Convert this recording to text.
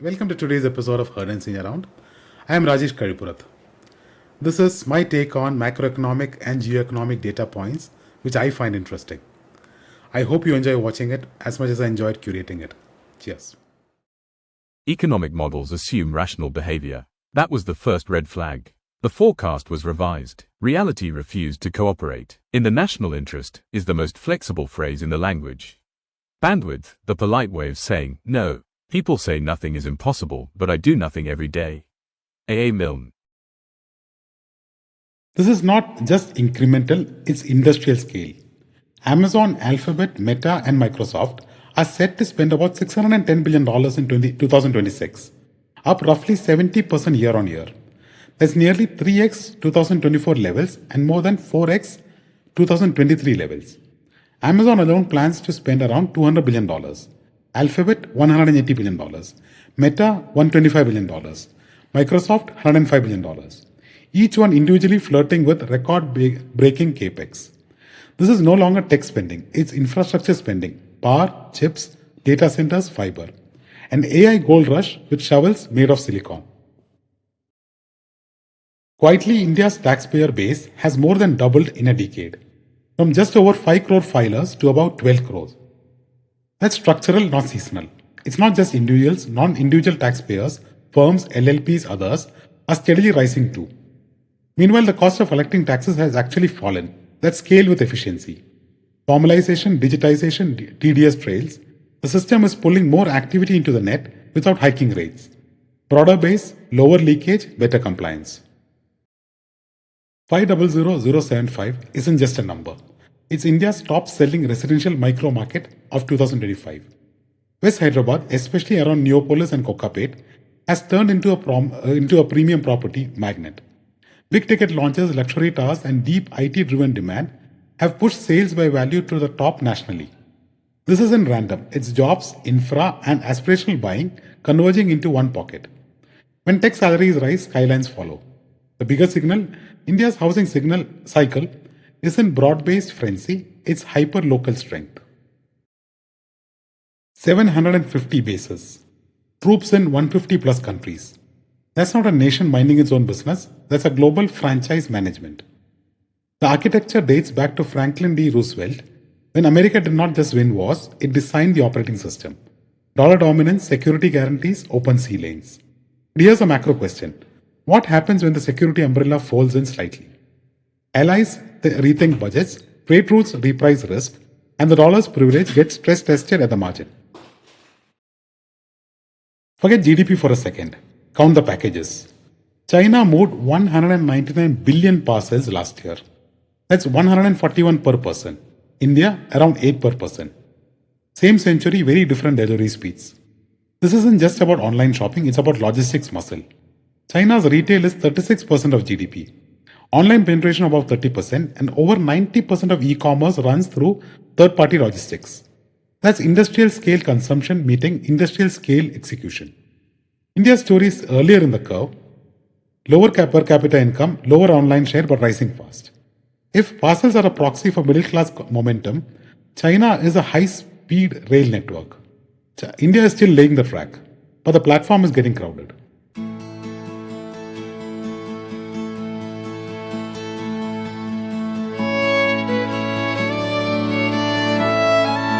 Welcome to today's episode of Heard and Seen Around. I am Rajesh Karipurath. This is my take on macroeconomic and geoeconomic data points, which I find interesting. I hope you enjoy watching it as much as I enjoyed curating it. Cheers. Economic models assume rational behavior. That was the first red flag. The forecast was revised. Reality refused to cooperate. In the national interest is the most flexible phrase in the language. Bandwidth, the polite way of saying no. People say nothing is impossible, but I do nothing every day. A. A. Milne. This is not just incremental, it's industrial scale. Amazon, Alphabet, Meta, and Microsoft are set to spend about $610 billion in 2026, up roughly 70% year on year. That's nearly 3x 2024 levels and more than 4x 2023 levels. Amazon alone plans to spend around $200 billion. Alphabet, $180 billion. Meta, $125 billion. Microsoft, $105 billion. Each one individually flirting with record-breaking Capex. This is no longer tech spending, it's infrastructure spending. Power, chips, data centers, fiber. An AI gold rush with shovels made of silicon. Quietly, India's taxpayer base has more than doubled in a decade, from just over 5 crore filers to about 12 crores. That's structural, not seasonal. It's not just individuals, non-individual taxpayers, firms, LLPs, others are steadily rising too. Meanwhile, the cost of collecting taxes has actually fallen. That's scale with efficiency. Formalization, digitization, TDS trails. The system is pulling more activity into the net without hiking rates. Broader base, lower leakage, better compliance. 500075 isn't just a number. It's India's top-selling residential micro-market of 2025. West Hyderabad, especially around Neopolis and Kokapet, has turned into a premium property magnet. Big-ticket launches, luxury towers, and deep IT-driven demand have pushed sales by value to the top nationally. This isn't random. It's jobs, infra, and aspirational buying converging into one pocket. When tech salaries rise, skylines follow. The bigger signal, India's housing signal cycle, isn't broad-based frenzy, it's hyper-local strength. 750 bases. Troops in 150 plus countries. That's not a nation minding its own business, that's a global franchise management. The architecture dates back to Franklin D. Roosevelt, when America did not just win wars, it designed the operating system. Dollar dominance, security guarantees, open sea lanes. Here's a macro question. What happens when the security umbrella folds in slightly? Allies rethink budgets, trade routes reprice risk, and the dollar's privilege gets stress tested at the margin. Forget GDP for a second. Count the packages. China moved 199 billion parcels last year. That's 141 per person. India, around 8 per person. Same century, very different delivery speeds. This isn't just about online shopping, it's about logistics muscle. China's retail is 36% of GDP. Online penetration above 30%, and over 90% of e-commerce runs through third-party logistics. That's industrial scale consumption meeting industrial scale execution. India's story is earlier in the curve. Lower per capita income, lower online share but rising fast. If parcels are a proxy for middle class momentum, China is a high-speed rail network. India is still laying the track, but the platform is getting crowded.